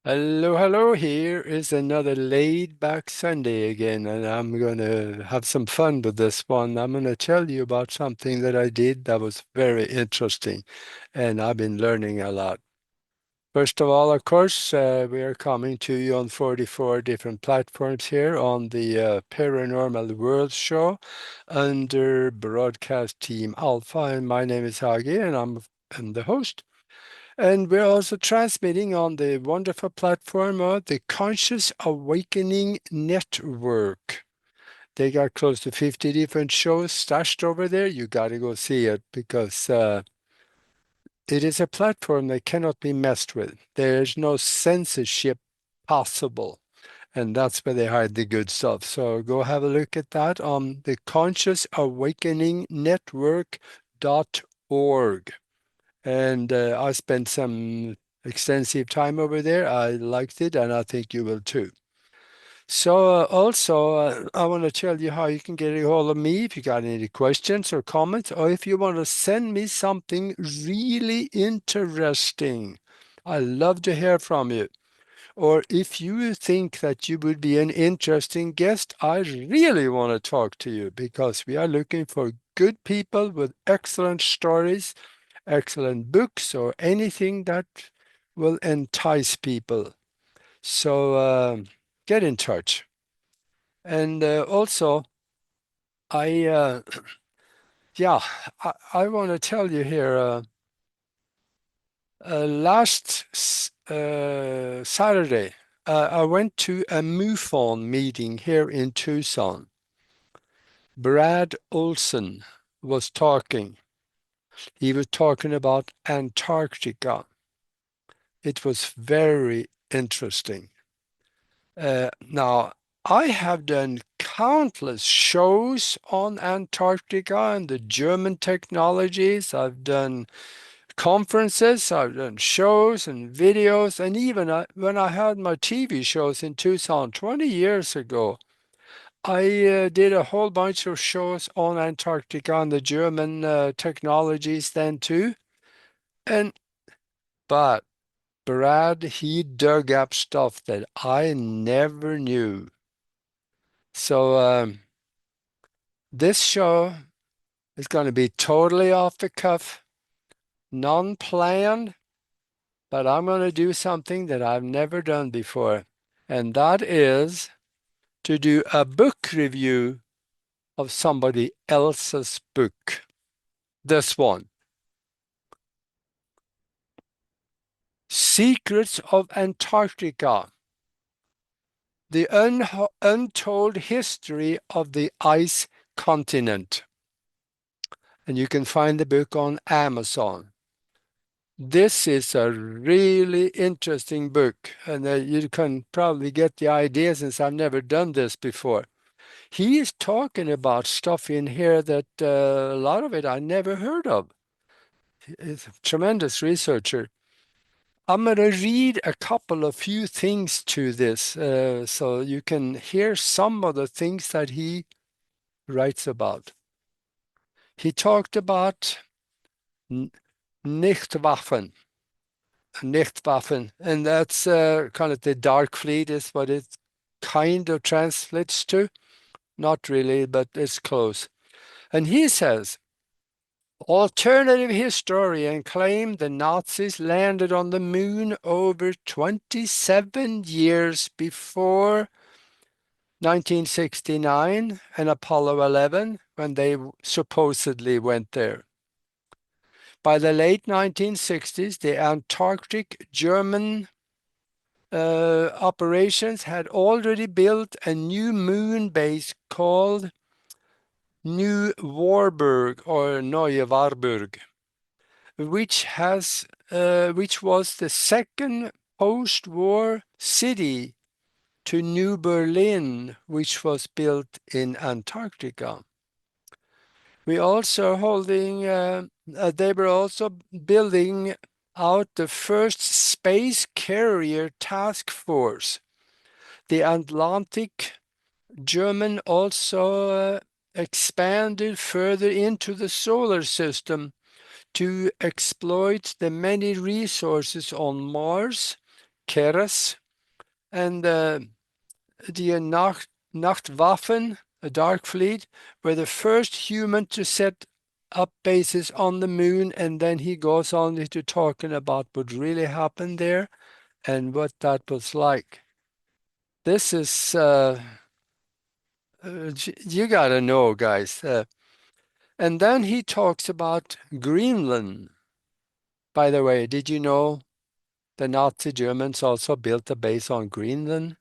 Hello, hello. Here is another laid-back Sunday again, and I'm going to have some fun with this one. I'm going to tell you about something that I did that was very interesting, and I've been learning a lot. First of all, of course, we are coming to you on 44 different platforms here on the Paranormal World Show under Broadcast Team Alpha, and my name is Hage, and I'm the host. And we're also transmitting on the wonderful platform of the Conscious Awakening Network. They got close to 50 different shows stashed over there. You got to go see it because it is a platform that cannot be messed with. There's no censorship possible. And that's where they hide the good stuff. So go have a look at that on the Conscious Awakening Network.org. And I spent some extensive time over there. I liked it, and I think you will too. So I want to tell you how you can get a hold of me if you got any questions or comments, or if you want to send me something really interesting. I love to hear from you. Or if you think that you would be an interesting guest, I really want to talk to you because we are looking for good people with excellent stories, excellent books, or anything that will entice people. So get in touch. And also, I yeah, I want to tell you here. Last Saturday, I went to a MUFON meeting here in Tucson. Brad Olsen was talking. He was talking about Antarctica. It was very interesting. Now, I have done countless shows on Antarctica and the German technologies. I've done conferences, I've done shows and videos, and even when I had my TV shows in Tucson 20 years ago, I did a whole bunch of shows on Antarctica and the German technologies then too. And but Brad, he dug up stuff that I never knew. So this show is going to be totally off the cuff, non-planned, but I'm going to do something that I've never done before, and that is to do a book review of somebody else's book. This one, Secrets of Antarctica, the untold history of the ice continent. And you can find the book on Amazon. This is a really interesting book, and you can probably get the idea since I've never done this before. He is talking about stuff in here that a lot of it I never heard of. He's a tremendous researcher. I'm going to read a couple of few things to this so you can hear some of the things that he writes about. He talked about Nichtwaffen. Nichtwaffen, and that's kind of the dark fleet is what it kind of translates to. Not really, but it's close. And he says, alternative historian claim the Nazis landed on the moon over 27 years before 1969 and Apollo 11 when they supposedly went there. By the late 1960s, the Antarctic German operations had already built a new moon base called New Warburg or Neue Warburg, which was the second post-war city to New Berlin, which was built in Antarctica. They were also building out the first space carrier task force. The Atlantic German also expanded further into the solar system to exploit the many resources on Mars, Keres, and the Nachtwaffen, a dark fleet, were the first human to set up bases on the moon, and then he goes on to talking about what really happened there and what that was like. This is, you gotta know, guys. And then he talks about Greenland. By the way, did you know the Nazi Germans also built a base on Greenland?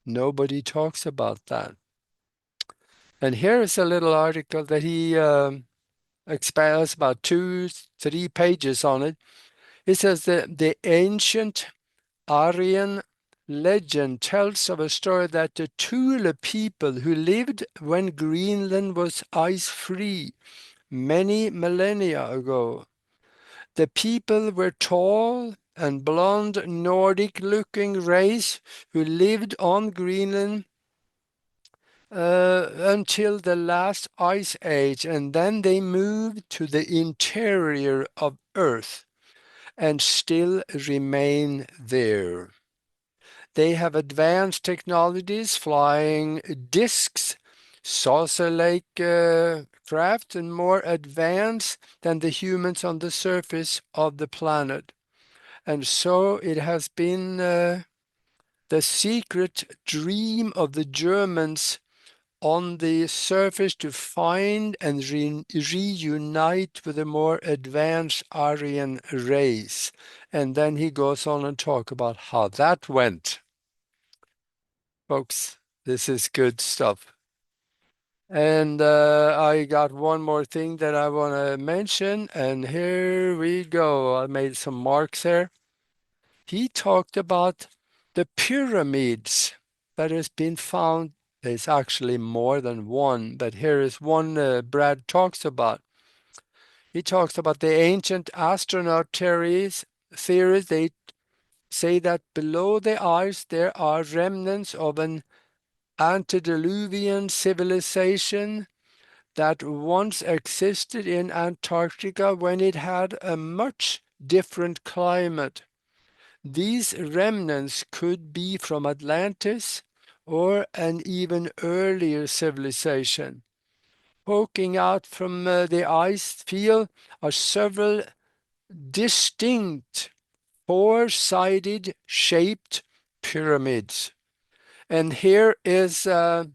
Nobody talks about that. And here is a little article that he expands about 2-3 pages on it. It says that the ancient Aryan legend tells of a story that the Thule people who lived when Greenland was ice-free many millennia ago. The people were tall and blonde Nordic-looking race who lived on Greenland until the last ice age, and then they moved to the interior of Earth and still remain there. They have advanced technologies, flying discs, saucer-like craft, and more advanced than the humans on the surface of the planet. And so it has been the secret dream of the Germans on the surface to find and reunite with a more advanced Aryan race. And then he goes on and talk about how that went. Folks, this is good stuff. And I got one more thing that I want to mention, and here we go. I made some marks here. He talked about the pyramids that has been found. There's actually more than one, but here is one Brad talks about. He talks about the ancient astronaut theories. They say that below the ice there are remnants of an antediluvian civilization that once existed in Antarctica when it had a much different climate. These remnants could be from Atlantis or an even earlier civilization. Poking out from the ice field are several distinct four-sided shaped pyramids. And here is a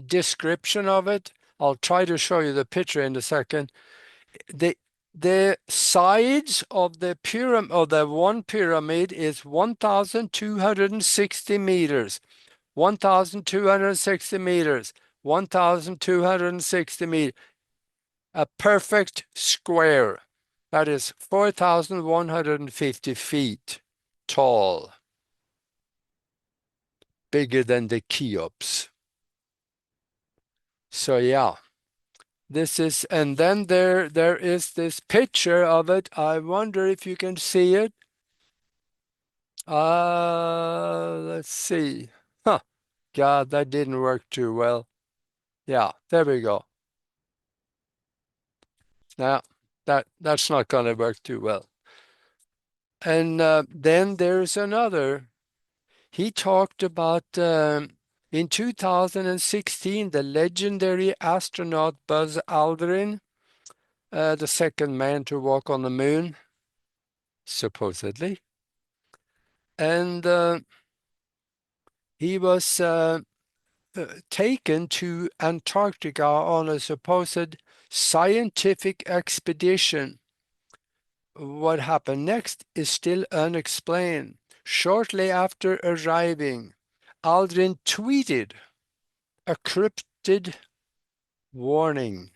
description of it. I'll try to show you the picture in a second. The sides of the pyramid, of the one pyramid, is 1,260 meters, 1,260 meters, 1,260 meters. A perfect square. That is 4,150 feet tall. Bigger than the Cheops. So yeah. This is, and then there is this picture of it. I wonder if you can see it. Let's see. Huh. God, that didn't work too well. Yeah, there we go. Now, that's not going to work too well. And then there's another. He talked about in 2016, the legendary astronaut Buzz Aldrin, the second man to walk on the moon, supposedly. And he was taken to Antarctica on a supposed scientific expedition. What happened next is still unexplained. Shortly after arriving, Aldrin tweeted a cryptic warning.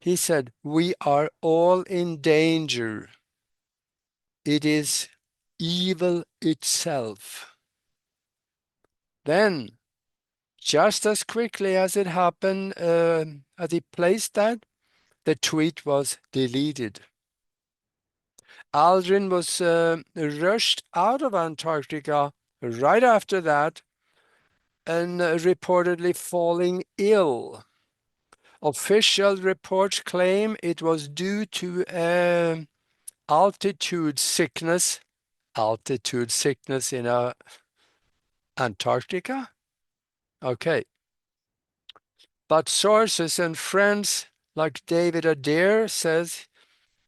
He said, "We are all in danger. It is evil itself." Then, just as quickly as it happened, as he placed that, the tweet was deleted. Aldrin was rushed out of Antarctica right after that and reportedly falling ill. Official reports claim it was due to altitude sickness, altitude sickness in Antarctica? Okay. But sources and friends like David Adair says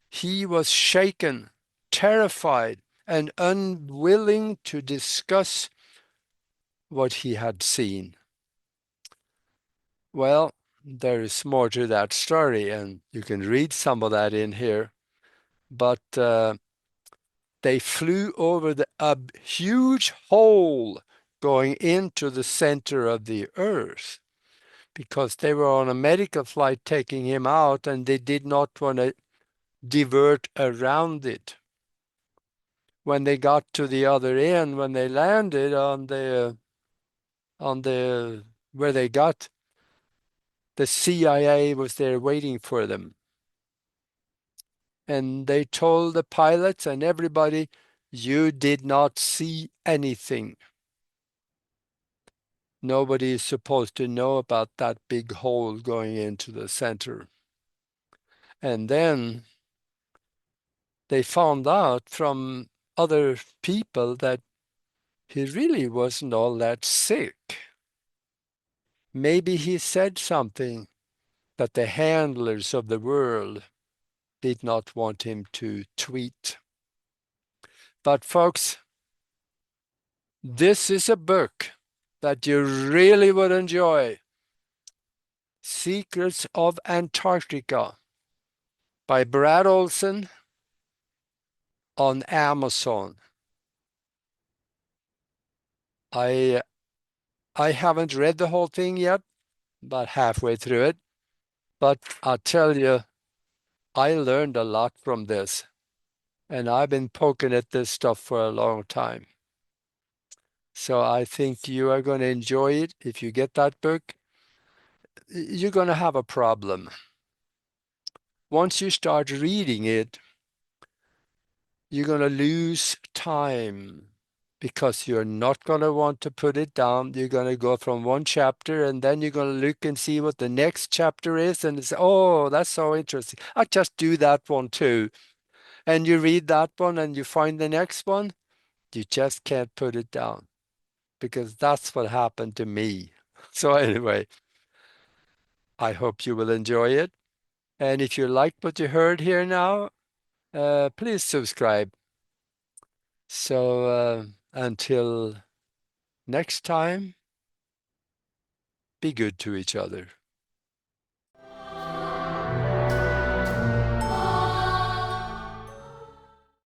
he was shaken, terrified, and unwilling to discuss what he had seen. Well, there is more to that story, and you can read some of that in here. But they flew over a huge hole going into the center of the earth because they were on a medical flight taking him out, and they did not want to divert around it. When they got to the other end, when they landed on the where they got, the CIA was there waiting for them. And they told the pilots and everybody, you did not see anything. Nobody is supposed to know about that big hole going into the center. And then they found out from other people that he really wasn't all that sick. Maybe he said something that the handlers of the world did not want him to tweet. But folks, this is a book that you really would enjoy. Secrets of Antarctica by Brad Olsen on Amazon. I I haven't read the whole thing yet, about halfway through it, but I'll tell you, I learned a lot from this, and I've been poking at this stuff for a long time. So I think you are going to enjoy it. If you get that book, you're going to have a problem. Once you start reading it, you're going to lose time because you're not going to want to put it down. You're going to go from one chapter and then you're going to look and see what the next chapter is. And it's, oh, that's so interesting. I just do that one too. And you read that one and you find the next one. You just can't put it down because that's what happened to me. So anyway, I hope you will enjoy it. And if you liked what you heard here now, please subscribe. So until next time, be good to each other.